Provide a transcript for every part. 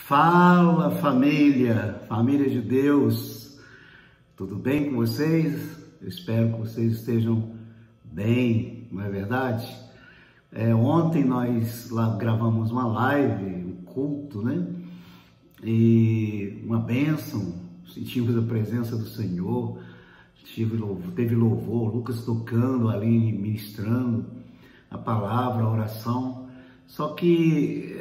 Fala família, família de Deus, tudo bem com vocês? Eu espero que vocês estejam bem, não é verdade? Ontem nós lá gravamos uma live, um culto, né? E uma bênção, sentimos a presença do Senhor, teve louvor, Lucas tocando ali, ministrando a palavra, a oração. Só que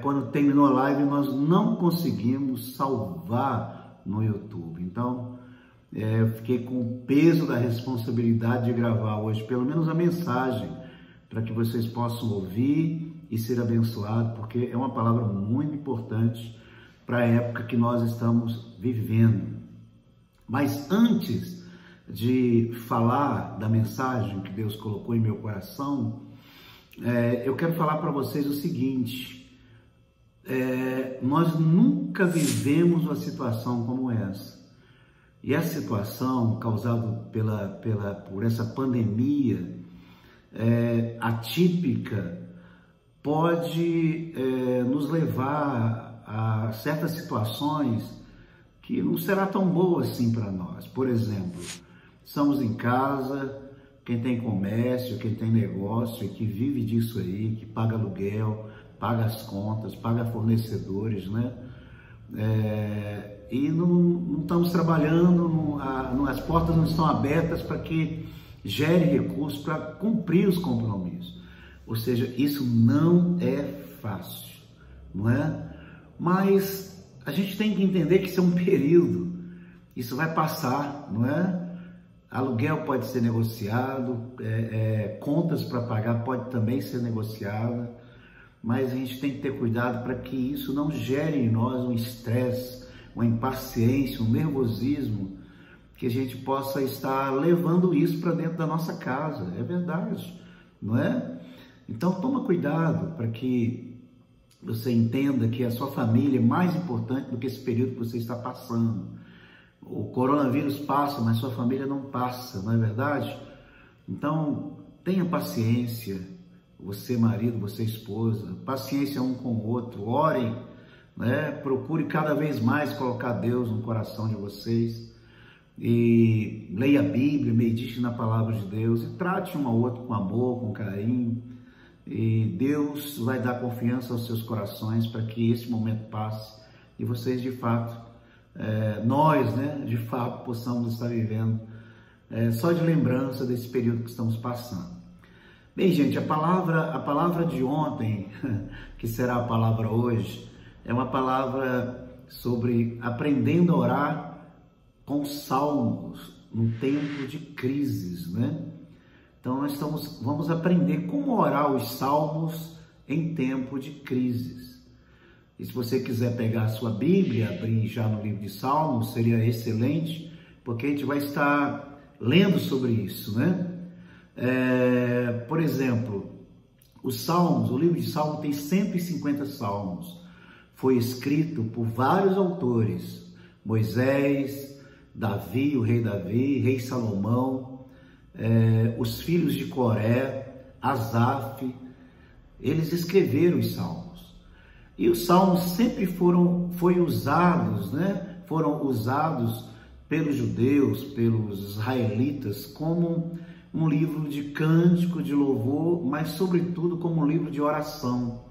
quando terminou a live, nós não conseguimos salvar no YouTube. Então, eu fiquei com o peso da responsabilidade de gravar hoje, pelo menos a mensagem, para que vocês possam ouvir e ser abençoados, porque é uma palavra muito importante para a época que nós estamos vivendo. Mas antes de falar da mensagem que Deus colocou em meu coração, eu quero falar para vocês o seguinte: nós nunca vivemos uma situação como essa. E essa situação causada por essa pandemia atípica pode nos levar a certas situações que não será tão boa assim para nós. Por exemplo, estamos em casa, quem tem comércio, quem tem negócio, que vive disso aí, que paga aluguel, paga as contas, paga fornecedores, né? E não estamos trabalhando, as portas não estão abertas para que gere recursos para cumprir os compromissos. Ou seja, isso não é fácil, não é? Mas a gente tem que entender que isso é um período, isso vai passar, não é? Aluguel pode ser negociado, contas para pagar pode também ser negociada, mas a gente tem que ter cuidado para que isso não gere em nós um estresse, uma impaciência, um nervosismo, que a gente possa estar levando isso para dentro da nossa casa. É verdade, não é? Então toma cuidado para que você entenda que a sua família é mais importante do que esse período que você está passando. O coronavírus passa, mas sua família não passa, não é verdade? Então, tenha paciência, você marido, você esposa, paciência um com o outro, orem, né? Procure cada vez mais colocar Deus no coração de vocês e leia a Bíblia, medite na palavra de Deus e trate um ao outro com amor, com carinho, e Deus vai dar confiança aos seus corações para que esse momento passe e vocês de fato nós, né, de fato, possamos estar vivendo só de lembrança desse período que estamos passando. Bem, gente, a palavra de ontem, que será a palavra hoje, é uma palavra sobre aprendendo a orar com salmos no tempo de crises, né? Então, vamos aprender como orar os salmos em tempo de crises. E se você quiser pegar a sua Bíblia, abrir já no livro de Salmos, seria excelente, porque a gente vai estar lendo sobre isso, né? Por exemplo, os Salmos, o livro de Salmos tem 150 salmos. Foi escrito por vários autores: Moisés, Davi, o rei Salomão, os filhos de Coré, Asaf. Eles escreveram os salmos. E os salmos sempre foram usados pelos judeus, pelos israelitas, como um livro de cântico, de louvor, mas sobretudo como um livro de oração,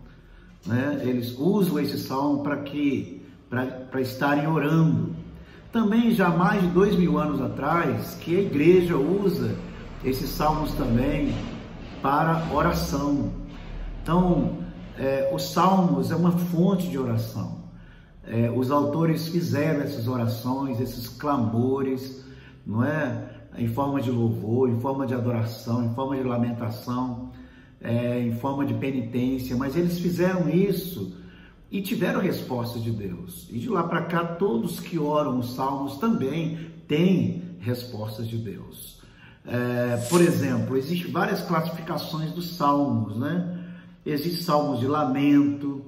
né? Eles usam esse salmo para estarem orando. Também já há mais de 2000 anos atrás, que a igreja usa esses salmos também para oração. Então, os salmos é uma fonte de oração. Os autores fizeram essas orações, esses clamores, não é? Em forma de louvor, em forma de adoração, em forma de lamentação, em forma de penitência, mas eles fizeram isso e tiveram resposta de Deus. E de lá para cá, todos que oram os salmos também têm respostas de Deus. Por exemplo, existem várias classificações dos salmos, né? Existem salmos de lamento,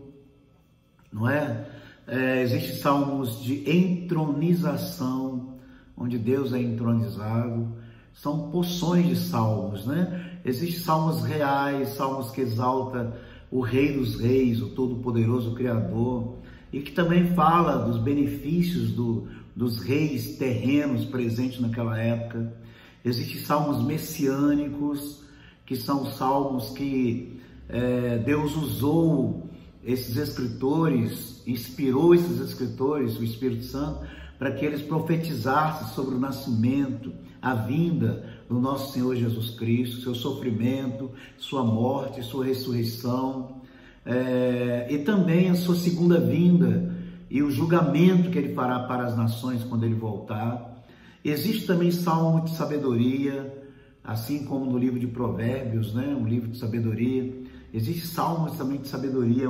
não é? Existem salmos de entronização, onde Deus é entronizado. São porções de salmos, né? Existem salmos reais, salmos que exaltam o Rei dos Reis, o Todo-Poderoso Criador. e que também fala dos benefícios dos reis terrenos presentes naquela época. Existem salmos messiânicos, que são salmos que Deus usou esses escritores, inspirou esses escritores, o Espírito Santo, para que eles profetizassem sobre o nascimento, a vinda do nosso Senhor Jesus Cristo, seu sofrimento, sua morte, sua ressurreição, e também a sua segunda vinda e o julgamento que ele fará para as nações quando ele voltar. Existe também salmo de sabedoria, assim como no livro de Provérbios, né? Um livro de sabedoria. Existem salmos também de sabedoria,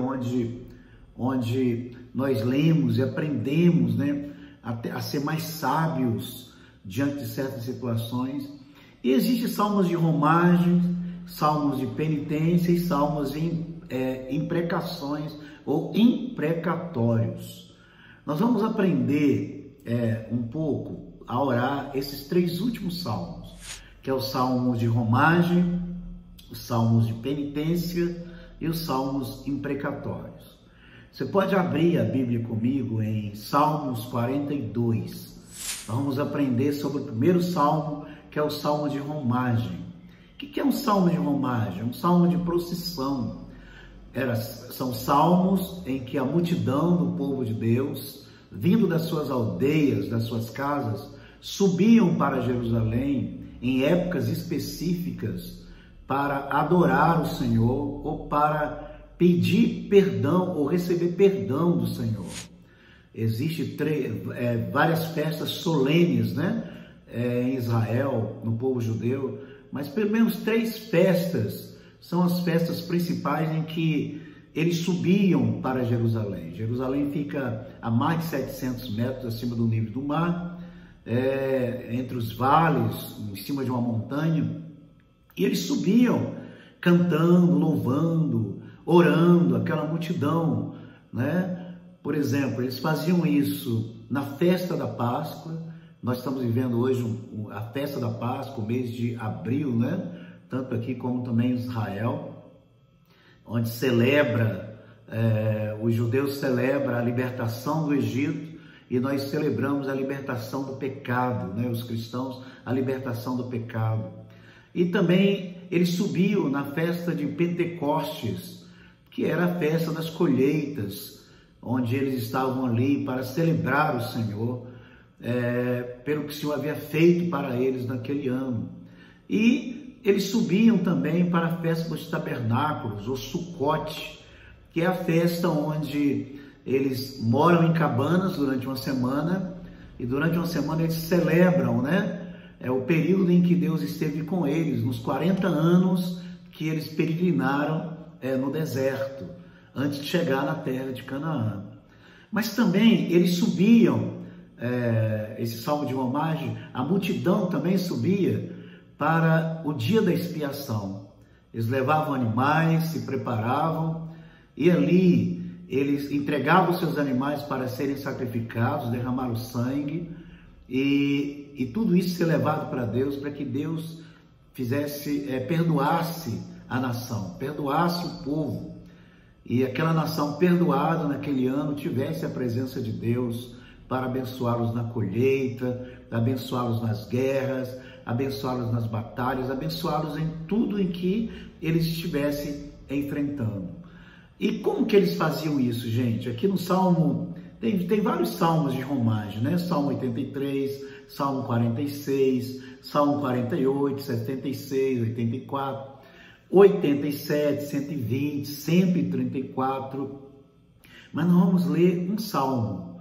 onde nós lemos e aprendemos, né? A ser mais sábios diante de certas situações. E existem salmos de romagem, salmos de penitência e salmos de imprecações ou imprecatórios. Nós vamos aprender um pouco a orar esses 3 últimos salmos, que é os salmos de romagem, os salmos de penitência e os salmos imprecatórios. Você pode abrir a Bíblia comigo em Salmos 42. Vamos aprender sobre o primeiro salmo, que é o salmo de romagem. O que é um salmo de romagem? Um salmo de procissão. São salmos em que a multidão do povo de Deus, vindo das suas aldeias, das suas casas, subiam para Jerusalém em épocas específicas para adorar o Senhor ou para pedir perdão ou receber perdão do Senhor. Existem várias festas solenes, né? Em Israel, no povo judeu, mas pelo menos 3 festas são as festas principais em que eles subiam para Jerusalém. Jerusalém fica a mais de 700 metros acima do nível do mar, entre os vales, em cima de uma montanha, e eles subiam cantando, louvando, orando, aquela multidão, né? Por exemplo, eles faziam isso na festa da Páscoa. Nós estamos vivendo hoje a festa da Páscoa, o mês de abril, né? Tanto aqui como também em Israel, onde os judeus celebram a libertação do Egito, e nós celebramos a libertação do pecado, né? Os cristãos, a libertação do pecado. E também eles subiam na festa de Pentecostes, que era a festa das colheitas, onde eles estavam ali para celebrar o Senhor, pelo que o Senhor havia feito para eles naquele ano. E eles subiam também para a festa dos tabernáculos, ou Sucote, que é a festa onde eles moram em cabanas durante uma semana, e durante uma semana eles celebram, né? É o período em que Deus esteve com eles, nos 40 anos que eles peregrinaram no deserto, antes de chegar na terra de Canaã. Mas também eles subiam, esse salmo de romagem, a multidão também subia para o dia da expiação. Eles levavam animais, se preparavam, e ali eles entregavam seus animais para serem sacrificados, derramaram sangue, e tudo isso ser levado para Deus, para que Deus perdoasse a nação, perdoasse o povo, e aquela nação perdoada naquele ano tivesse a presença de Deus para abençoá-los na colheita, abençoá-los nas guerras, abençoá-los nas batalhas, abençoá-los em tudo em que eles estivessem enfrentando. E como que eles faziam isso, gente? Aqui no Salmo, tem vários salmos de romagem, né? Salmo 83, Salmo 46, Salmo 48, 76, 84, 87, 120, 134. Mas nós vamos ler um salmo,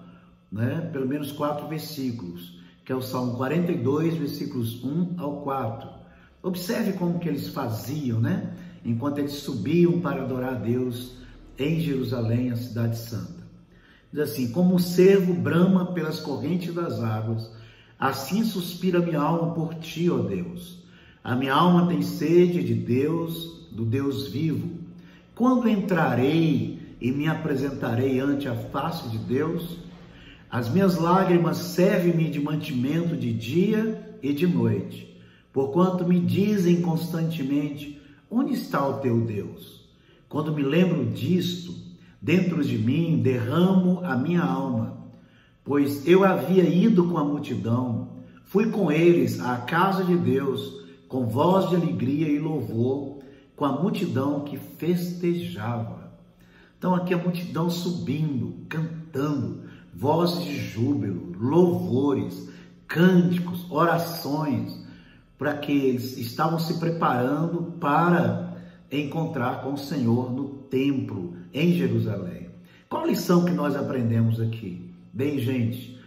né? Pelo menos 4 versículos, que é o Salmo 42, versículos 1 ao 4. Observe como que eles faziam, né? Enquanto eles subiam para adorar a Deus em Jerusalém, a cidade santa. Diz assim: como o cervo brama pelas correntes das águas, assim suspira minha alma por ti, ó Deus. A minha alma tem sede de Deus, do Deus vivo. Quando entrarei e me apresentarei ante a face de Deus? As minhas lágrimas servem-me de mantimento de dia e de noite, porquanto me dizem constantemente: onde está o teu Deus? Quando me lembro disto, dentro de mim derramo a minha alma, pois eu havia ido com a multidão, fui com eles à casa de Deus, com voz de alegria e louvor, com a multidão que festejava. Então aqui a multidão subindo, cantando, vozes de júbilo, louvores, cânticos, orações, para que eles estavam se preparando para encontrar com o Senhor no templo, em Jerusalém. Qual a lição que nós aprendemos aqui? Bem, gente,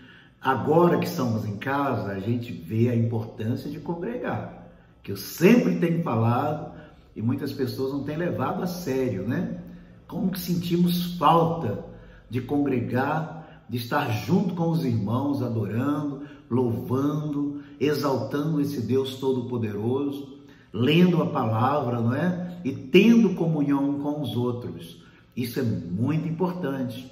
agora que estamos em casa, a gente vê a importância de congregar, que eu sempre tenho falado e muitas pessoas não têm levado a sério, né? Como que sentimos falta de congregar, de estar junto com os irmãos, adorando, louvando, exaltando esse Deus Todo-Poderoso, lendo a palavra, não é? E tendo comunhão com os outros. Isso é muito importante.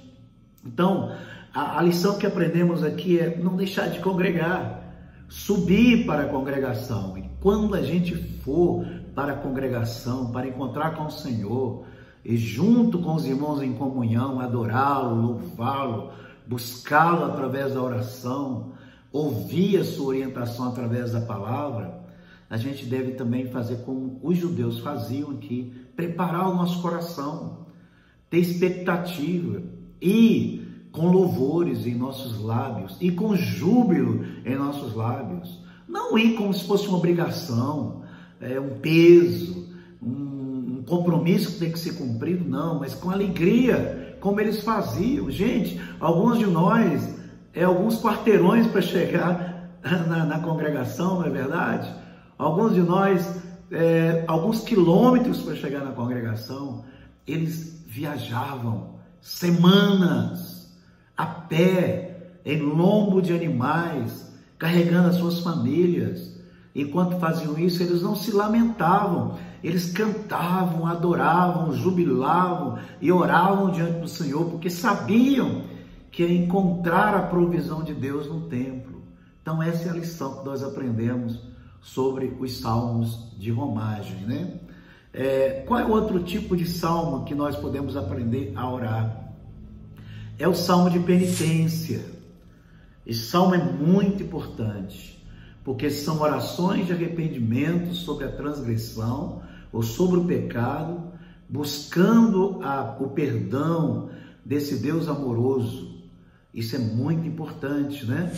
Então, a lição que aprendemos aqui é não deixar de congregar, subir para a congregação. E quando a gente for para a congregação, para encontrar com o Senhor, e junto com os irmãos em comunhão, adorá-lo, louvá-lo, buscá-lo através da oração, ouvir a sua orientação através da palavra, a gente deve também fazer como os judeus faziam aqui, preparar o nosso coração, ter expectativa e com louvores em nossos lábios e com júbilo em nossos lábios. Não ir como se fosse uma obrigação, um peso, um compromisso que tem que ser cumprido, não, mas com alegria, como eles faziam. Gente, alguns de nós, alguns quarteirões para chegar na congregação, não é verdade? Alguns de nós, alguns quilômetros para chegar na congregação. Eles viajavam semanas a pé, em lombo de animais, carregando as suas famílias. Enquanto faziam isso, eles não se lamentavam, eles cantavam, adoravam, jubilavam e oravam diante do Senhor, porque sabiam que ia encontrar a provisão de Deus no templo. Então essa é a lição que nós aprendemos sobre os salmos de romagem, né? Qual é o outro tipo de salmo que nós podemos aprender a orar? É o salmo de penitência. Esse salmo é muito importante, porque são orações de arrependimento sobre a transgressão ou sobre o pecado, buscando o perdão desse Deus amoroso. Isso é muito importante, né?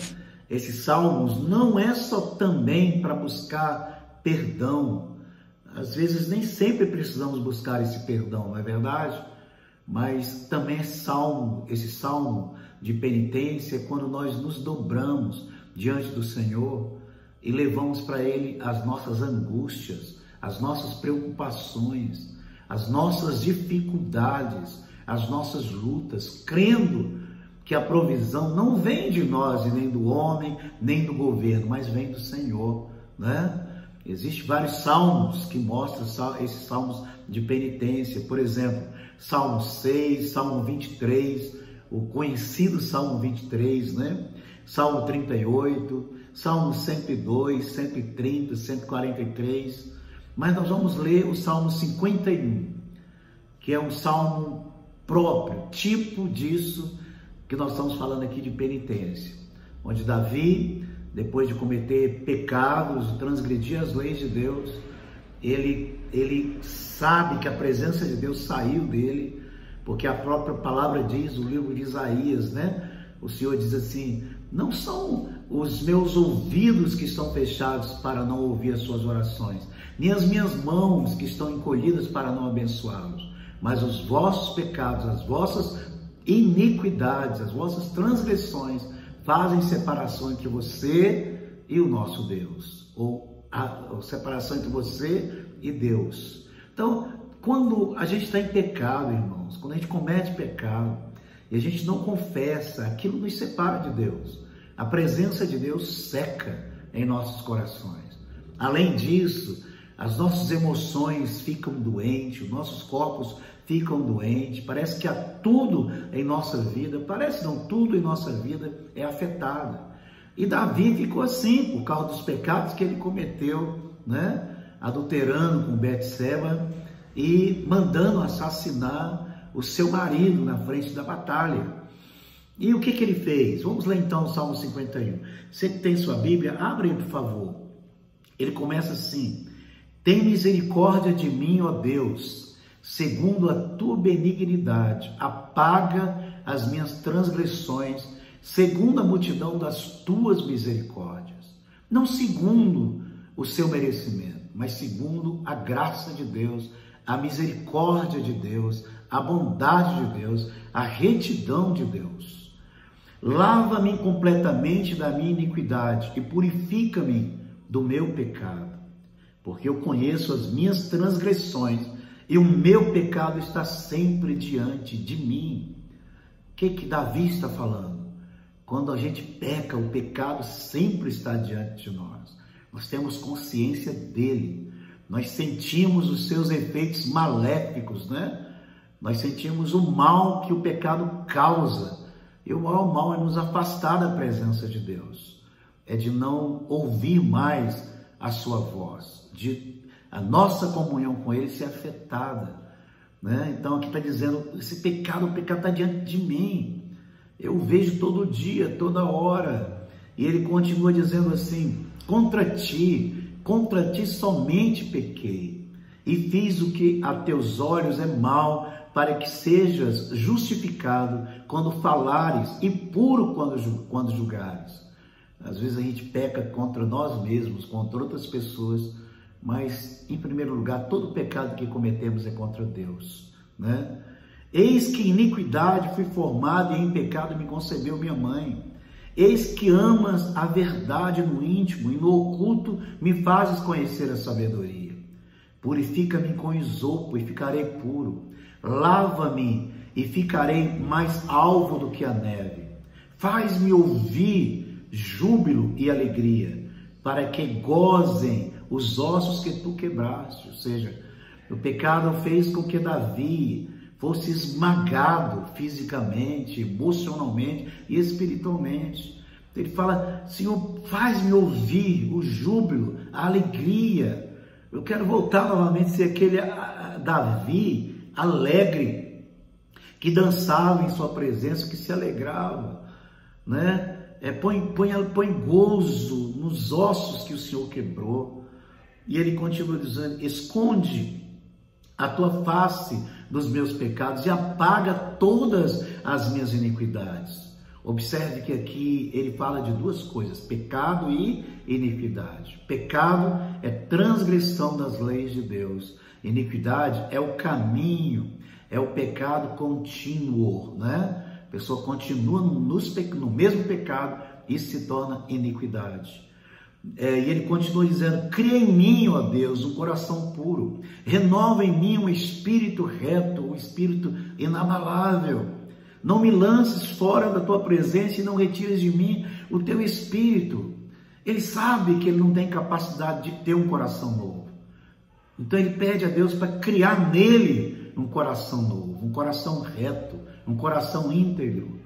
Esses salmos não é só também para buscar perdão. Às vezes nem sempre precisamos buscar esse perdão, não é verdade? Mas também esse salmo de penitência é quando nós nos dobramos diante do Senhor e levamos para Ele as nossas angústias, as nossas preocupações, as nossas dificuldades, as nossas lutas, crendo que a provisão não vem de nós e nem do homem, nem do governo, mas vem do Senhor, né? Existem vários salmos que mostram esses salmos de penitência. Por exemplo, Salmo 6, Salmo 23, o conhecido Salmo 23, né? Salmo 38, Salmo 102, 130, 143. Mas nós vamos ler o Salmo 51, que é um salmo próprio, tipo disso que nós estamos falando aqui de penitência, onde Davi, depois de cometer pecados, transgredir as leis de Deus, ele sabe que a presença de Deus saiu dele, porque a própria palavra diz, o livro de Isaías, né? O Senhor diz assim: não são os meus ouvidos que estão fechados para não ouvir as suas orações, nem as minhas mãos que estão encolhidas para não abençoá-los, mas os vossos pecados, as vossas iniquidades, as vossas transgressões fazem separação entre você e o nosso Deus, ou a separação entre você e Deus. Então, quando a gente está em pecado, irmãos, quando a gente comete pecado e a gente não confessa, aquilo nos separa de Deus. A presença de Deus seca em nossos corações. Além disso, as nossas emoções ficam doentes, os nossos corpos ficam doentes, parece que tudo em nossa vida, tudo em nossa vida é afetado. E Davi ficou assim, por causa dos pecados que ele cometeu, né? Adulterando com Betseba e mandando assassinar o seu marido na frente da batalha. E o que ele fez? Vamos ler então o Salmo 51. Você que tem sua Bíblia, abre aí, por favor. Ele começa assim: tem misericórdia de mim, ó Deus, segundo a tua benignidade, apaga as minhas transgressões, segundo a multidão das tuas misericórdias. Não segundo o seu merecimento, mas segundo a graça de Deus, a misericórdia de Deus, a bondade de Deus, a retidão de Deus. Lava-me completamente da minha iniquidade e purifica-me do meu pecado, porque eu conheço as minhas transgressões e o meu pecado está sempre diante de mim. O que Davi está falando? Quando a gente peca, o pecado sempre está diante de nós. Nós temos consciência dele. Nós sentimos os seus efeitos maléficos, né? Nós sentimos o mal que o pecado causa. E o maior mal é nos afastar da presença de Deus. É de não ouvir mais a sua voz, de a nossa comunhão com ele ser afetada, né? Então aqui está dizendo, esse pecado, o pecado está diante de mim, eu o vejo todo dia, toda hora. E ele continua dizendo assim: contra ti somente pequei, e fiz o que a teus olhos é mal, para que sejas justificado quando falares e puro quando julgares. Às vezes a gente peca contra nós mesmos, contra outras pessoas, mas em primeiro lugar, todo pecado que cometemos é contra Deus, né? Eis que iniquidade fui formado e em pecado me concebeu minha mãe. Eis que amas a verdade no íntimo e no oculto me fazes conhecer a sabedoria. Purifica-me com isopo e ficarei puro. Lava-me e ficarei mais alvo do que a neve. Faz-me ouvir júbilo e alegria, para que gozem os ossos que tu quebraste. Ou seja, o pecado fez com que Davi fosse esmagado fisicamente, emocionalmente e espiritualmente. Ele fala: Senhor, faz-me ouvir o júbilo, a alegria. Eu quero voltar novamente a ser aquele Davi alegre, que dançava em sua presença, que se alegrava, né? Põe gozo nos ossos que o Senhor quebrou. E ele continua dizendo: esconde a tua face dos meus pecados e apaga todas as minhas iniquidades. Observe que aqui ele fala de duas coisas: pecado e iniquidade. Pecado é transgressão das leis de Deus. Iniquidade é o caminho, é o pecado contínuo, né? A pessoa continua no mesmo pecado e se torna iniquidade. E ele continua dizendo: cria em mim, ó Deus, um coração puro, renova em mim um espírito reto, um espírito inabalável. Não me lances fora da tua presença e não retires de mim o teu espírito. Ele sabe que ele não tem capacidade de ter um coração novo. Então ele pede a Deus para criar nele um coração novo, um coração reto, um coração íntegro.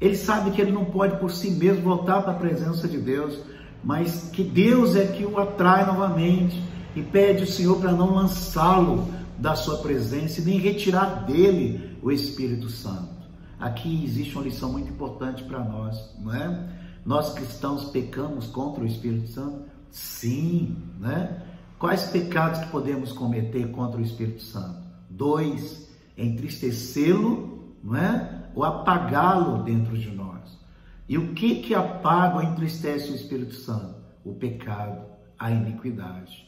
Ele sabe que ele não pode por si mesmo voltar para a presença de Deus, mas que Deus é que o atrai novamente, e pede ao Senhor para não lançá-lo da sua presença e nem retirar dele o Espírito Santo. Aqui existe uma lição muito importante para nós, não é? Nós cristãos pecamos contra o Espírito Santo? Sim, né? Quais pecados que podemos cometer contra o Espírito Santo? 2, entristecê-lo, não é? Ou apagá-lo dentro de nós. E o que apaga ou entristece o Espírito Santo? O pecado, a iniquidade,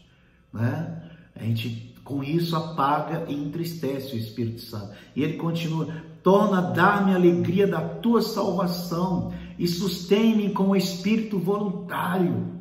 né? A gente com isso apaga e entristece o Espírito Santo. E ele continua: torna, dá-me a alegria da tua salvação e sustém-me com o espírito voluntário.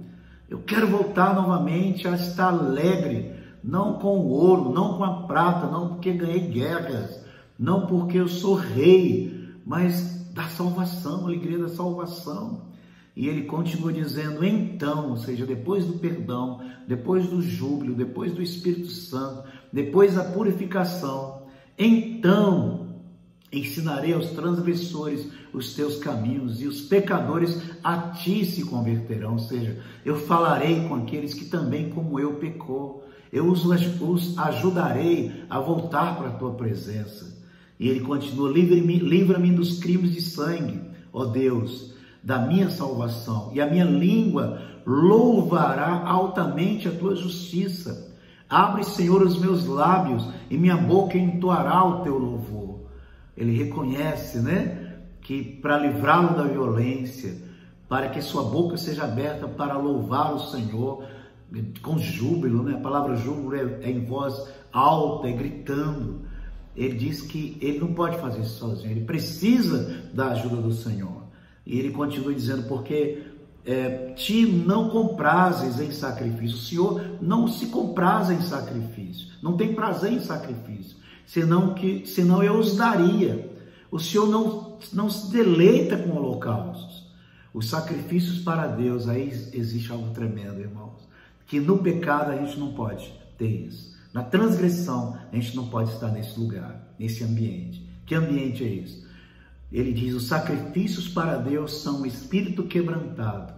Eu quero voltar novamente a estar alegre, não com o ouro, não com a prata, não porque ganhei guerras, não porque eu sou rei, mas da salvação, a alegria da salvação. E ele continua dizendo: então, ou seja, depois do perdão, depois do júbilo, depois do Espírito Santo, depois da purificação, então ensinarei aos transgressores os teus caminhos e os pecadores a ti se converterão. Ou seja, eu falarei com aqueles que também como eu pecou, eu os ajudarei a voltar para a tua presença. E ele continua: livra-me dos crimes de sangue, ó Deus, da minha salvação, e a minha língua louvará altamente a tua justiça. Abre, Senhor, os meus lábios, e minha boca entoará o teu louvor. Ele reconhece, né, que para livrá-lo da violência, para que sua boca seja aberta para louvar o Senhor com júbilo, né? A palavra júbilo é em voz alta, é gritando. Ele diz que ele não pode fazer isso sozinho, ele precisa da ajuda do Senhor. E ele continua dizendo: porque ti não comprases em sacrifício. O Senhor não se compraz em sacrifício, não tem prazer em sacrifício, senão eu os daria. O Senhor não se deleita com holocaustos. Os sacrifícios para Deus, aí existe algo tremendo, irmãos, que no pecado a gente não pode ter isso. Na transgressão, a gente não pode estar nesse lugar, nesse ambiente. Que ambiente é esse? Ele diz: os sacrifícios para Deus são um espírito quebrantado.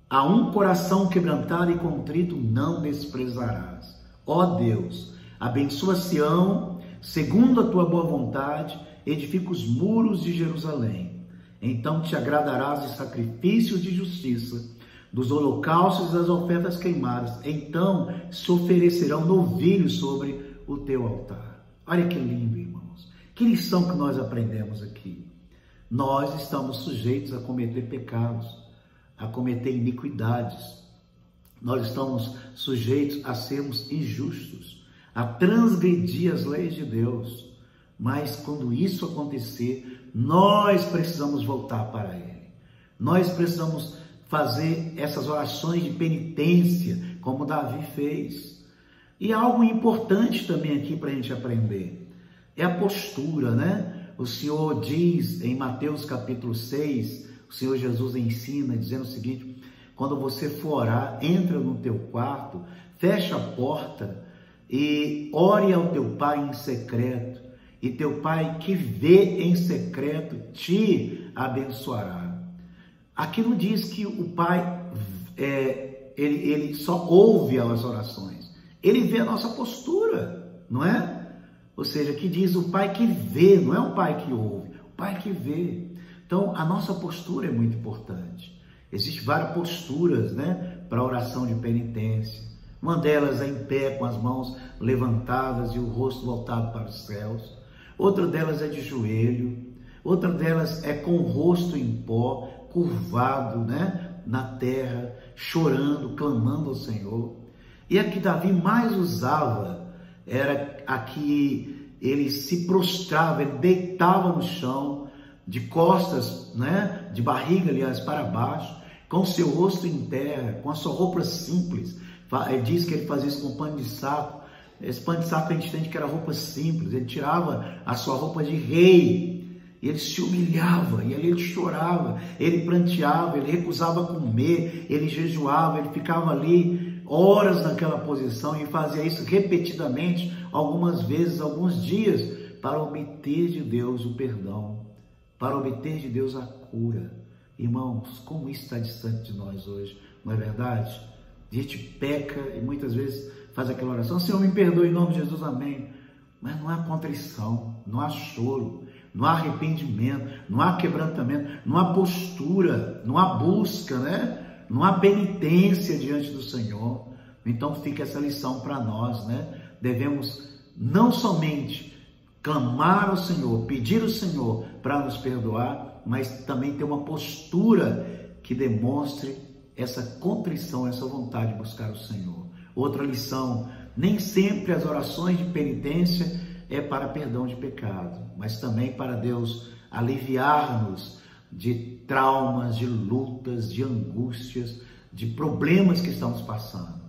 A um coração quebrantado e contrito não desprezarás. Ó Deus, abençoa Sião, segundo a tua boa vontade, edifica os muros de Jerusalém. Então te agradarás de sacrifícios de justiça, dos holocaustos e das ofertas queimadas. Então se oferecerão novilhos sobre o teu altar. Olha que lindo, irmãos. Que lição que nós aprendemos aqui. Nós estamos sujeitos a cometer pecados, a cometer iniquidades. Nós estamos sujeitos a sermos injustos, a transgredir as leis de Deus. Mas quando isso acontecer, nós precisamos voltar para Ele. Nós precisamos fazer essas orações de penitência, como Davi fez. E algo importante também aqui para a gente aprender é a postura, né? O Senhor diz em Mateus capítulo 6, o Senhor Jesus ensina, dizendo o seguinte: quando você for orar, entra no teu quarto, fecha a porta e ore ao teu Pai em secreto, e teu Pai que vê em secreto te abençoará. Aqui não diz que o Pai, ele só ouve as orações, ele vê a nossa postura, não é? Ou seja, aqui diz o Pai que vê, não é o Pai que ouve, o Pai que vê. Então, a nossa postura é muito importante. Existem várias posturas, né, para a oração de penitência. Uma delas é em pé, com as mãos levantadas e o rosto voltado para os céus. Outra delas é de joelho. Outra delas é com o rosto em pó, curvado, né, na terra, chorando, clamando ao Senhor. E a que Davi mais usava era a que ele se prostrava, ele deitava no chão, de costas, né, de barriga, aliás, para baixo, com o seu rosto em terra, com a sua roupa simples. Ele diz que ele fazia isso com pano de saco. Esse pano de saco a gente entende que era roupa simples. Ele tirava a sua roupa de rei, e ele se humilhava, e ali ele chorava, ele pranteava, ele recusava comer, ele jejuava, ele ficava ali horas naquela posição e fazia isso repetidamente, algumas vezes, alguns dias, para obter de Deus o perdão, para obter de Deus a cura. Irmãos, como isso está distante de nós hoje, não é verdade? A gente peca e muitas vezes faz aquela oração: Senhor, me perdoe em nome de Jesus, amém. Mas não há contrição, não há choro, não há arrependimento, não há quebrantamento, não há postura, não há busca, né? Não há penitência diante do Senhor. Então fica essa lição para nós, né? Devemos não somente clamar ao Senhor, pedir ao Senhor para nos perdoar, mas também ter uma postura que demonstre essa contrição, essa vontade de buscar o Senhor. Outra lição: nem sempre as orações de penitência é para perdão de pecado, mas também para Deus aliviar-nos de traumas, de lutas, de angústias, de problemas que estamos passando.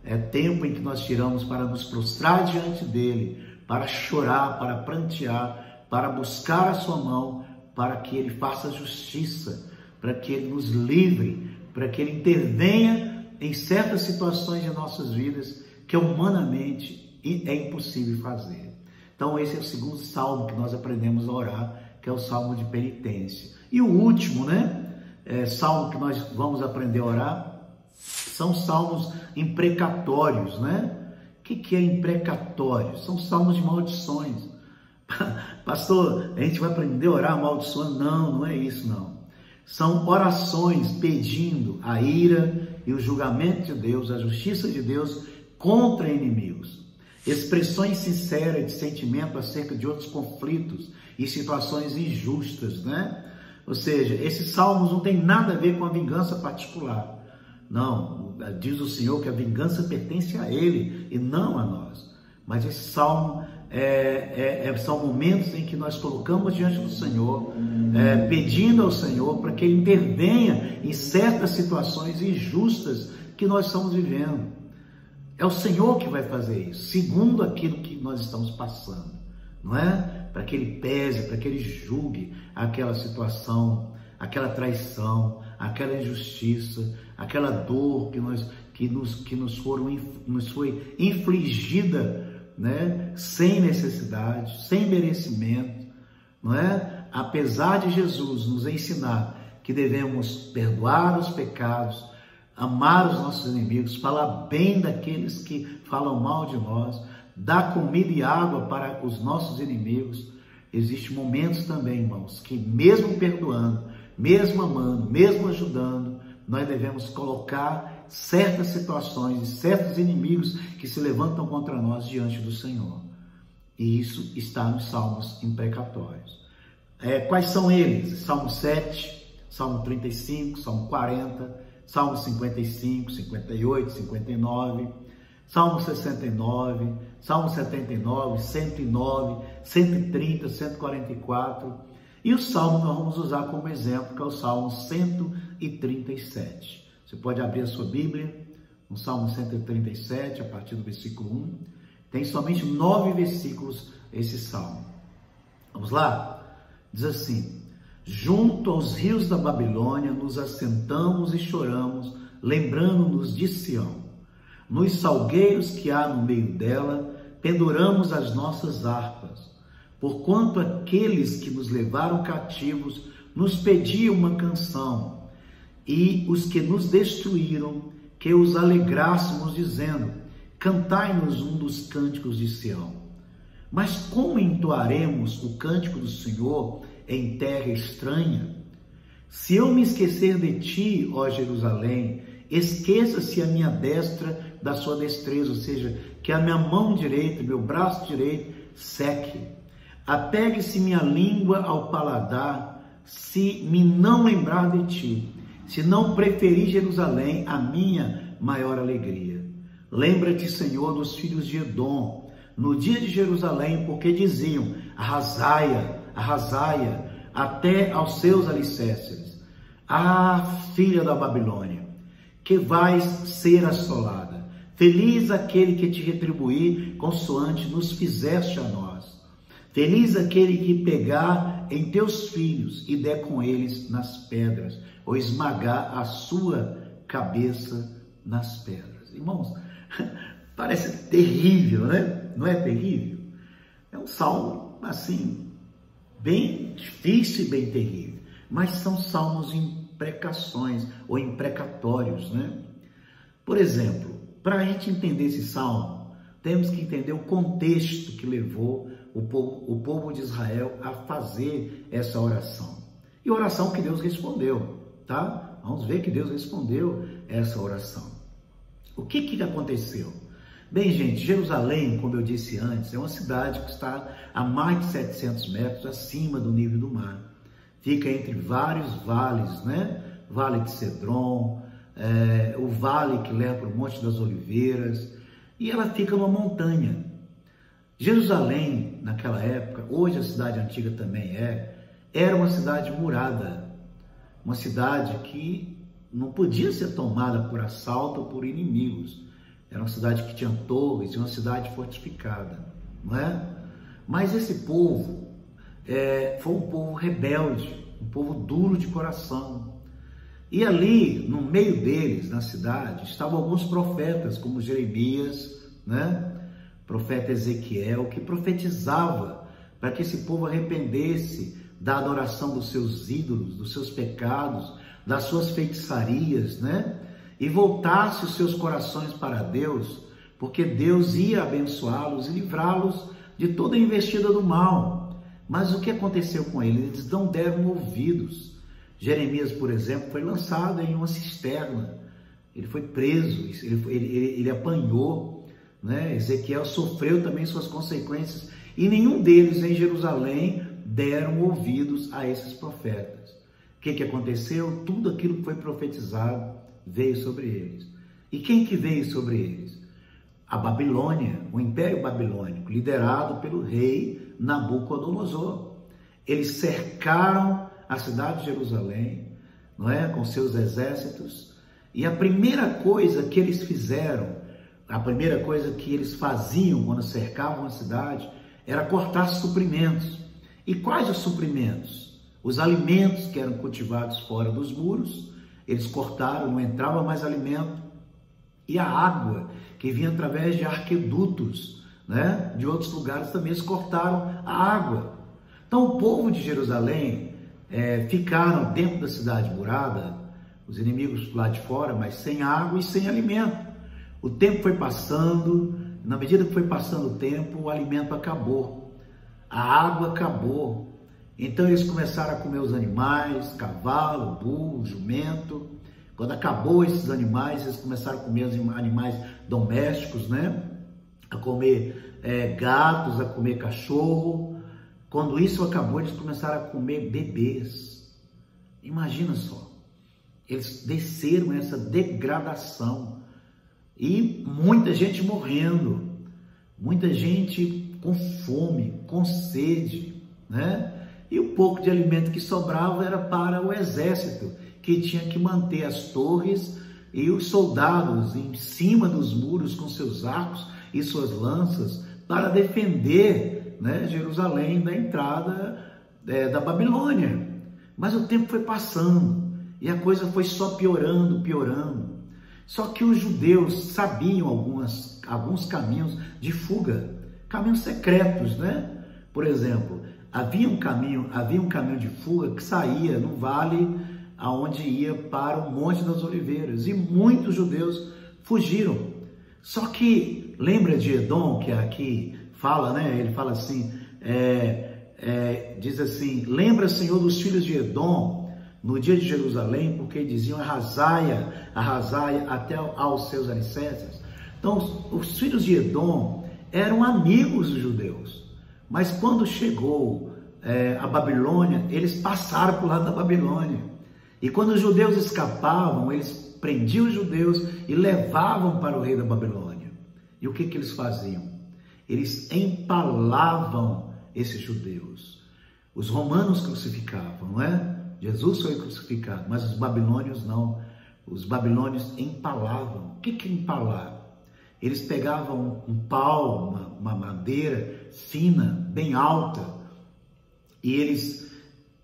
É tempo em que nós tiramos para nos prostrar diante dele, para chorar, para prantear, para buscar a sua mão, para que ele faça justiça, para que ele nos livre, para que ele intervenha em certas situações de nossas vidas que humanamente é impossível fazer. Então esse é o segundo salmo que nós aprendemos a orar, que é o salmo de penitência. E o último, né, salmo que nós vamos aprender a orar, são salmos imprecatórios, né? O que é imprecatório? São salmos de maldições. Pastor, a gente vai aprender a orar amaldiçoando? Não, não é isso não. São orações pedindo a ira e o julgamento de Deus, a justiça de Deus contra inimigos. Expressões sinceras de sentimento acerca de outros conflitos e situações injustas, né? Ou seja, esses salmos não tem nada a ver com a vingança particular. Não, diz o Senhor que a vingança pertence a Ele e não a nós. Mas esse salmo são momentos em que nós colocamos diante do Senhor, pedindo ao Senhor para que Ele intervenha em certas situações injustas que nós estamos vivendo. É o Senhor que vai fazer isso, segundo aquilo que nós estamos passando, não é? Para que Ele pese, para que Ele julgue aquela situação, aquela traição, aquela injustiça, aquela dor que nos foi infligida, né? Sem necessidade, sem merecimento, não é? Apesar de Jesus nos ensinar que devemos perdoar os pecados, amar os nossos inimigos, falar bem daqueles que falam mal de nós, dar comida e água para os nossos inimigos, existem momentos também, irmãos, que mesmo perdoando, mesmo amando, mesmo ajudando, nós devemos colocar certas situações e certos inimigos que se levantam contra nós diante do Senhor. E isso está nos salmos imprecatórios. Quais são eles? Salmo 7, Salmo 35, Salmo 40, Salmo 55, 58, 59, Salmo 69, Salmo 79, 109, 130, 144. E o Salmo nós vamos usar como exemplo, que é o Salmo 137. Você pode abrir a sua Bíblia, no Salmo 137, a partir do versículo 1. Tem somente 9 versículos esse Salmo. Vamos lá? Diz assim: junto aos rios da Babilônia nos assentamos e choramos, lembrando-nos de Sião. Nos salgueiros que há no meio dela, penduramos as nossas harpas. Porquanto aqueles que nos levaram cativos nos pediam uma canção, e os que nos destruíram, que os alegrássemos, dizendo: cantai-nos um dos cânticos de Sião. Mas como entoaremos o cântico do Senhor em terra estranha? Se eu me esquecer de ti, ó Jerusalém, esqueça-se a minha destra da sua destreza, ou seja, que a minha mão direita, meu braço direito seque. Apegue-se minha língua ao paladar, se me não lembrar de ti, se não preferir Jerusalém, a minha maior alegria. Lembra-te, Senhor, dos filhos de Edom, no dia de Jerusalém, porque diziam: arrasaia, arrasaia, até aos seus alicerces. Ah, filha da Babilônia, que vais ser assolada. Feliz aquele que te retribuir, consoante nos fizeste a nós. Feliz aquele que pegar em teus filhos e der com eles nas pedras, ou esmagar a sua cabeça nas pedras. Irmãos, parece terrível, né? Não é terrível? É um salmo, assim, bem difícil e bem terrível. Mas são salmos imprecações ou imprecatórios, né? Por exemplo, para a gente entender esse salmo, temos que entender o contexto que levou o povo de Israel a fazer essa oração. E oração que Deus respondeu, tá? Vamos ver que Deus respondeu essa oração. O que aconteceu? Bem, gente, Jerusalém, como eu disse antes, é uma cidade que está a mais de 700 metros acima do nível do mar. Fica entre vários vales, né? Vale de Cedron, o vale que leva para o Monte das Oliveiras, e ela fica numa montanha. Jerusalém, naquela época, hoje a cidade antiga também era uma cidade murada, uma cidade que não podia ser tomada por assalto ou por inimigos. Era uma cidade que tinha torres, uma cidade fortificada, não é? Mas esse povo foi um povo rebelde, um povo duro de coração. E ali, no meio deles, na cidade, estavam alguns profetas, como Jeremias, né? Profeta Ezequiel, que profetizava para que esse povo arrependesse da adoração dos seus ídolos, dos seus pecados, das suas feitiçarias, né? E voltasse os seus corações para Deus, porque Deus ia abençoá-los e livrá-los de toda a investida do mal. Mas o que aconteceu com eles? Eles não deram ouvidos. Jeremias, por exemplo, foi lançado em uma cisterna, ele foi preso, ele apanhou, né? Ezequiel sofreu também suas consequências, e nenhum deles em Jerusalém deram ouvidos a esses profetas. O que aconteceu? Tudo aquilo que foi profetizado veio sobre eles. E quem que veio sobre eles? A Babilônia, o Império Babilônico, liderado pelo rei Nabucodonosor. Eles cercaram a cidade de Jerusalém, não é? Com seus exércitos, e a primeira coisa que eles fizeram, a primeira coisa que eles faziam quando cercavam a cidade, era cortar suprimentos. E quais os suprimentos? Os alimentos que eram cultivados fora dos muros, eles cortaram, não entrava mais alimento, e a água que vinha através de arquedutos, né? De outros lugares também eles cortaram a água. Então o povo de Jerusalém ficaram dentro da cidade murada, os inimigos lá de fora, mas sem água e sem alimento. O tempo foi passando, na medida que foi passando o tempo, o alimento acabou, a água acabou. Então eles começaram a comer os animais, cavalo, burro, jumento. Quando acabou esses animais, eles começaram a comer os animais domésticos, né? A comer gatos, a comer cachorro. Quando isso acabou, eles começaram a comer bebês. Imagina só, eles desceram essa degradação e muita gente morrendo, muita gente com fome, com sede, né? E o pouco de alimento que sobrava era para o exército, que tinha que manter as torres e os soldados em cima dos muros com seus arcos e suas lanças para defender, né, Jerusalém da entrada da Babilônia. Mas o tempo foi passando e a coisa foi só piorando, piorando. Só que os judeus sabiam alguns caminhos de fuga, caminhos secretos, né? Por exemplo, havia um caminho de fuga que saía no vale aonde ia para o Monte das Oliveiras, e muitos judeus fugiram. Só que lembra de Edom, que aqui fala, né? Ele fala assim, diz assim: lembra, Senhor, dos filhos de Edom no dia de Jerusalém, porque diziam arrasaia até aos seus alicerces. Então os filhos de Edom eram amigos dos judeus, mas quando chegou a Babilônia, eles passaram por lado da Babilônia. E quando os judeus escapavam, eles prendiam os judeus e levavam para o rei da Babilônia. E o que eles faziam? Eles empalavam esses judeus. Os romanos crucificavam, não é? Jesus foi crucificado, mas os babilônios não. Os babilônios empalavam. O que é empalar? Eles pegavam um pau, uma madeira fina, bem alta, e eles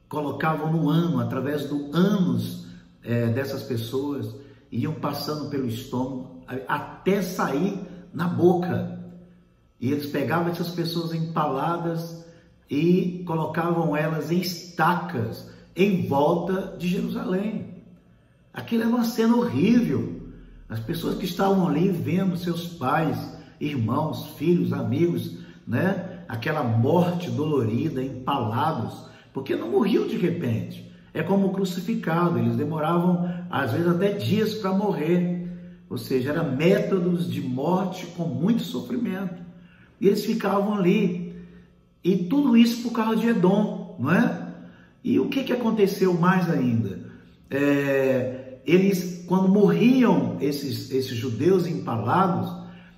colocavam no ano, através do ânus dessas pessoas, iam passando pelo estômago até sair na boca. E eles pegavam essas pessoas empaladas e colocavam elas em estacas em volta de Jerusalém. Aquilo era uma cena horrível. As pessoas que estavam ali vendo seus pais, irmãos, filhos, amigos, né? Aquela morte dolorida, empalados, porque não morriam de repente. É como crucificado, eles demoravam às vezes até dias para morrer. Ou seja, eram métodos de morte com muito sofrimento. E eles ficavam ali. E tudo isso por causa de Edom, não é? E o que aconteceu mais ainda? Eles, quando morriam esses judeus empalados,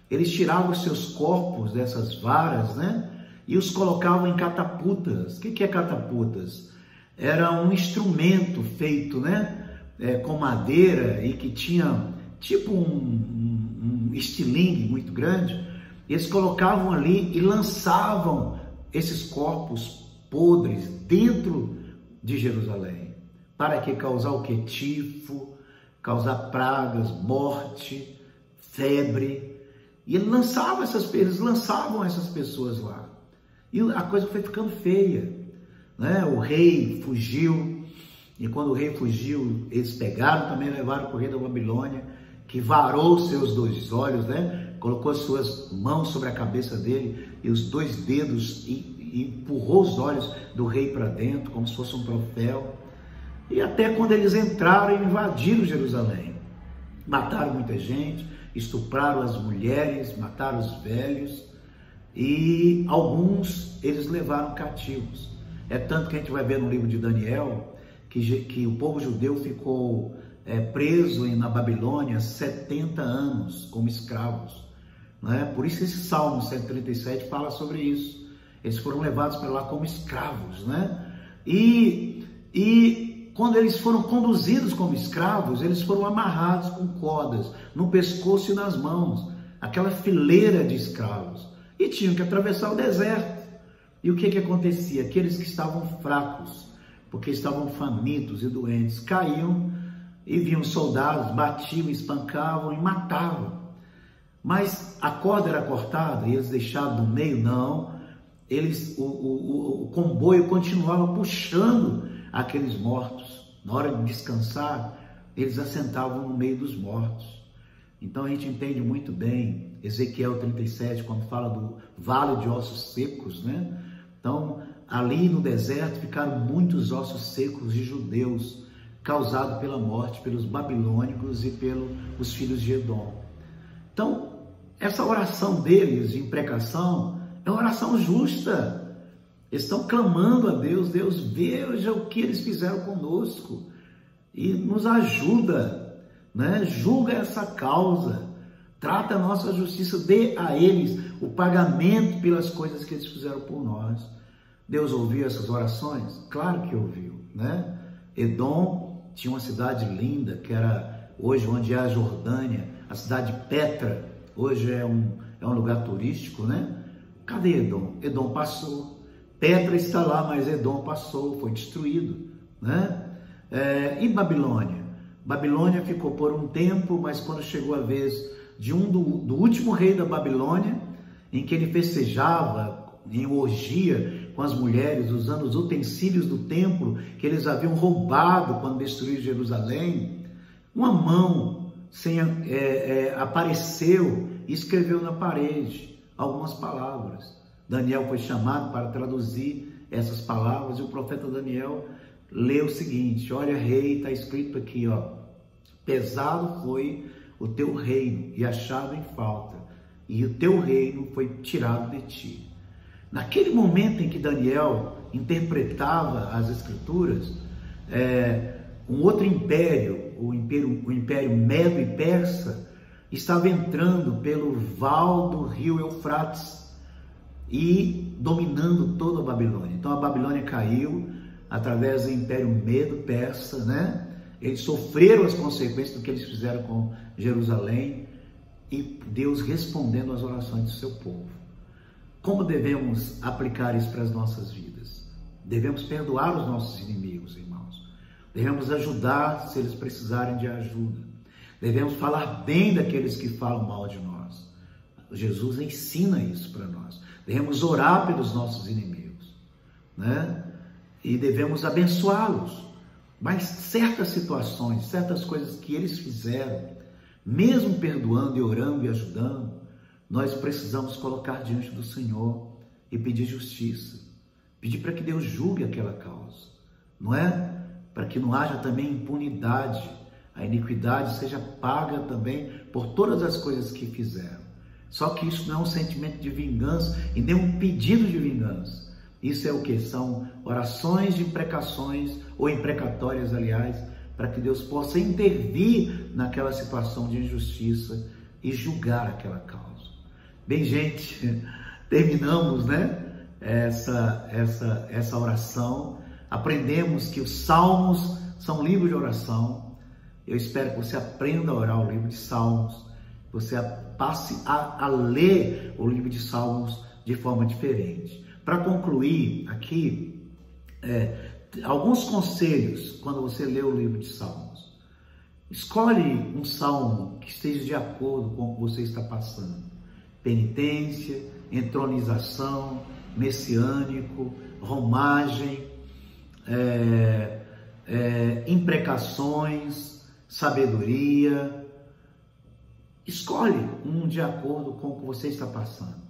eles tiravam os seus corpos dessas varas, né? E os colocavam em catapultas. O que é catapultas? Era um instrumento feito, né? Com madeira e que tinha tipo um estilingue muito grande. Eles colocavam ali e lançavam esses corpos podres dentro de Jerusalém. Para que causar o que? Tifo, causar pragas, morte, febre. E eles lançavam essas pessoas lá. E a coisa foi ficando feia, né? O rei fugiu, e quando o rei fugiu, eles pegaram também, levaram para o rei da Babilônia, que varou seus 2 olhos, né? colocou as suas mãos sobre a cabeça dele e os 2 dedos e empurrou os olhos do rei para dentro, como se fosse um troféu. E até quando eles entraram e invadiram Jerusalém, mataram muita gente, estupraram as mulheres, mataram os velhos e alguns eles levaram cativos. É tanto que a gente vai ver no livro de Daniel que o povo judeu ficou preso na Babilônia 70 anos como escravos. Né? Por isso esse Salmo 137 fala sobre isso. Eles foram levados para lá como escravos. Né? E quando eles foram conduzidos como escravos, eles foram amarrados com cordas no pescoço e nas mãos, aquela fileira de escravos, e tinham que atravessar o deserto. E o que acontecia? Aqueles que estavam fracos, porque estavam famintos e doentes, caíam e viam soldados, batiam, espancavam e matavam. Mas a corda era cortada e eles deixavam no meio? Não. O comboio continuava puxando aqueles mortos. Na hora de descansar, eles assentavam no meio dos mortos. Então a gente entende muito bem Ezequiel 37, quando fala do vale de ossos secos, né? Então, ali no deserto ficaram muitos ossos secos de judeus, causados pela morte, pelos babilônicos e pelos filhos de Edom. Então, essa oração deles de imprecação é uma oração justa. Eles estão clamando a Deus: Deus, veja o que eles fizeram conosco e nos ajuda, né? Julga essa causa, trata a nossa justiça, dê a eles o pagamento pelas coisas que eles fizeram por nós. Deus ouviu essas orações? Claro que ouviu, né? Edom tinha uma cidade linda, que era hoje onde é a Jordânia, a cidade de Petra, hoje é um lugar turístico, né? Cadê Edom? Edom passou. Petra está lá, mas Edom passou, foi destruído, né? E Babilônia? Babilônia ficou por um tempo, mas quando chegou a vez do último rei da Babilônia, em que ele festejava em orgia com as mulheres, usando os utensílios do templo que eles haviam roubado quando destruíram Jerusalém, uma mão apareceu e escreveu na parede algumas palavras. Daniel foi chamado para traduzir essas palavras e o profeta Daniel leu o seguinte: olha, rei, está escrito aqui, ó, pesado foi o teu reino e achado em falta, e o teu reino foi tirado de ti. Naquele momento em que Daniel interpretava as escrituras, um outro império, o império Medo e Persa, estava entrando pelo val do rio Eufrates e dominando toda a Babilônia. Então a Babilônia caiu através do império Medo-Persa, né? Eles sofreram as consequências do que eles fizeram com Jerusalém e Deus respondendo às orações do seu povo. Como devemos aplicar isso para as nossas vidas? Devemos perdoar os nossos inimigos, irmãos. Devemos ajudar se eles precisarem de ajuda. Devemos falar bem daqueles que falam mal de nós. Jesus ensina isso para nós. Devemos orar pelos nossos inimigos, né? E devemos abençoá-los. Mas certas situações, certas coisas que eles fizeram, mesmo perdoando e orando e ajudando, nós precisamos colocar diante do Senhor e pedir justiça. Pedir para que Deus julgue aquela causa, não é? Para que não haja também impunidade, a iniquidade seja paga também por todas as coisas que fizeram. Só que isso não é um sentimento de vingança e nem um pedido de vingança. Isso é o que? São orações de imprecações, ou imprecatórias, aliás, para que Deus possa intervir naquela situação de injustiça e julgar aquela causa. Bem, gente, terminamos, né, essa oração. Aprendemos que os Salmos são livros de oração. Eu espero que você aprenda a orar o livro de Salmos, você passe a ler o livro de Salmos de forma diferente. Para concluir aqui, alguns conselhos quando você lê o livro de Salmos. Escolhe um salmo que esteja de acordo com o que você está passando. Penitência, entronização, messiânico, romagem, imprecações, sabedoria. Escolhe um de acordo com o que você está passando.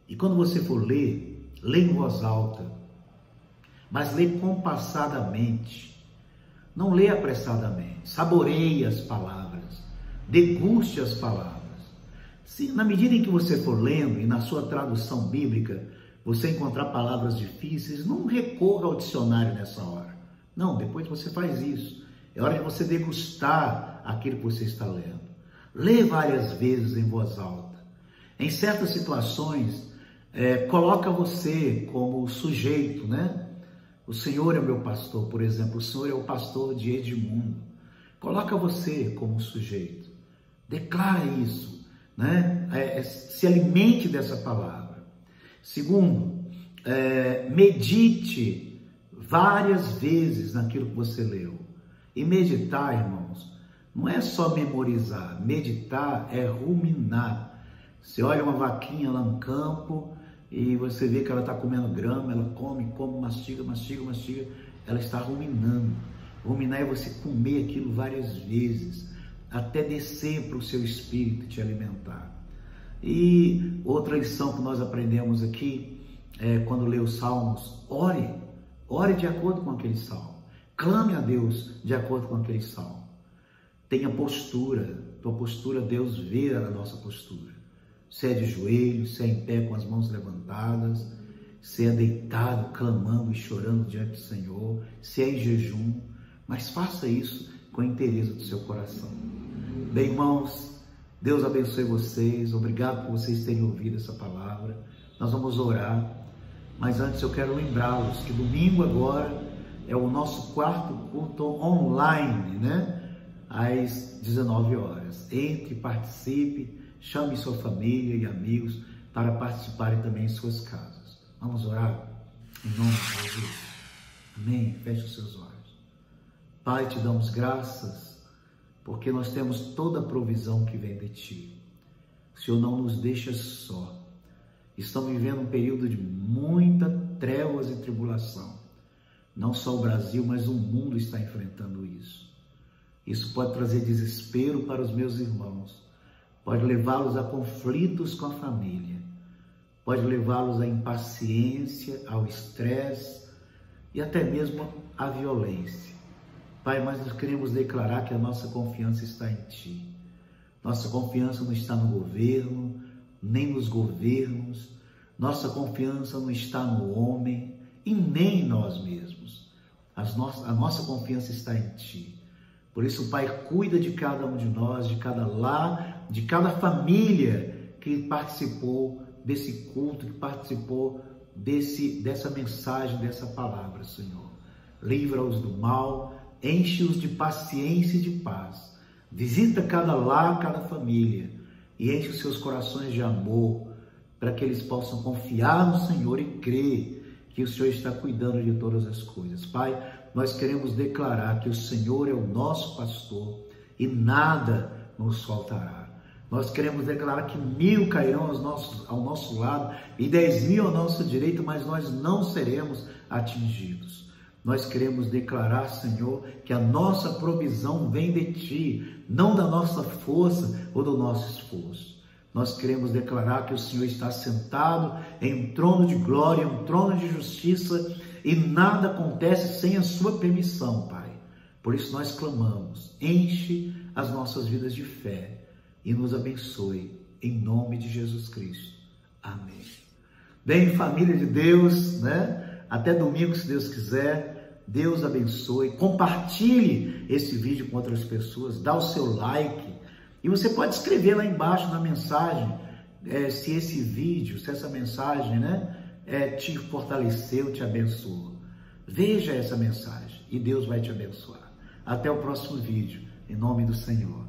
E quando você for ler, lê em voz alta, mas lê compassadamente. Não lê apressadamente. Saboreie as palavras, deguste as palavras. Se na medida em que você for lendo e na sua tradução bíblica você encontrar palavras difíceis, não recorra ao dicionário nessa hora. Não, depois você faz isso. É hora de você degustar aquilo que você está lendo. Lê várias vezes em voz alta. Em certas situações, coloca você como sujeito, né? O Senhor é o meu pastor, por exemplo. O Senhor é o pastor de Edmundo. Coloca você como sujeito. Declara isso, né? Se alimente dessa palavra. Segundo, medite várias vezes naquilo que você leu. E meditar, irmãos, não é só memorizar. Meditar é ruminar. Você olha uma vaquinha lá no campo e você vê que ela está comendo grama, ela come, mastiga, ela está ruminando. Ruminar é você comer aquilo várias vezes, até descer para o seu espírito te alimentar. E outra lição que nós aprendemos aqui, quando lê os salmos, ore de acordo com aquele salmo. Clame a Deus de acordo com aquele salmo. Tenha postura, tua postura, Deus vê a nossa postura. Se é de joelhos, se é em pé com as mãos levantadas, se é deitado, clamando e chorando diante do Senhor, se é em jejum, mas faça isso com a inteireza do seu coração. Bem, irmãos, Deus abençoe vocês, obrigado por vocês terem ouvido essa palavra. Nós vamos orar, mas antes eu quero lembrá-los que domingo agora é o nosso quarto culto online, né? Às 19 horas. Entre, participe, chame sua família e amigos para participarem também em suas casas. Vamos orar? Em nome de Jesus. Amém? Feche os seus olhos. Pai, te damos graças, porque nós temos toda a provisão que vem de Ti. O Senhor não nos deixa só. Estamos vivendo um período de muita trevas e tribulação. Não só o Brasil, mas o mundo está enfrentando isso. Isso pode trazer desespero para os meus irmãos. Pode levá-los a conflitos com a família. Pode levá-los à impaciência, ao estresse e até mesmo à violência. Pai, mas nós queremos declarar que a nossa confiança está em Ti. Nossa confiança não está no governo, nem nos governos. Nossa confiança não está no homem e nem em nós mesmos. A nossa confiança está em Ti. Por isso, Pai, cuida de cada um de nós, de cada lar, de cada família que participou desse culto, que participou dessa mensagem, dessa palavra, Senhor. Livra-os do mal, enche-os de paciência e de paz. Visita cada lar, cada família e enche os seus corações de amor para que eles possam confiar no Senhor e crer que o Senhor está cuidando de todas as coisas. Pai, nós queremos declarar que o Senhor é o nosso pastor e nada nos faltará. Nós queremos declarar que 1000 cairão ao nosso lado e 10.000 ao nosso direito, mas nós não seremos atingidos. Nós queremos declarar, Senhor, que a nossa provisão vem de Ti, não da nossa força ou do nosso esforço. Nós queremos declarar que o Senhor está sentado em um trono de glória, um trono de justiça, e nada acontece sem a sua permissão, Pai. Por isso nós clamamos, enche as nossas vidas de fé e nos abençoe, em nome de Jesus Cristo. Amém. Bem, família de Deus, né? Até domingo, se Deus quiser. Deus abençoe. Compartilhe esse vídeo com outras pessoas, dá o seu like. E você pode escrever lá embaixo na mensagem se esse vídeo, se essa mensagem, né, te fortaleceu, te abençoou. Veja essa mensagem e Deus vai te abençoar. Até o próximo vídeo, em nome do Senhor.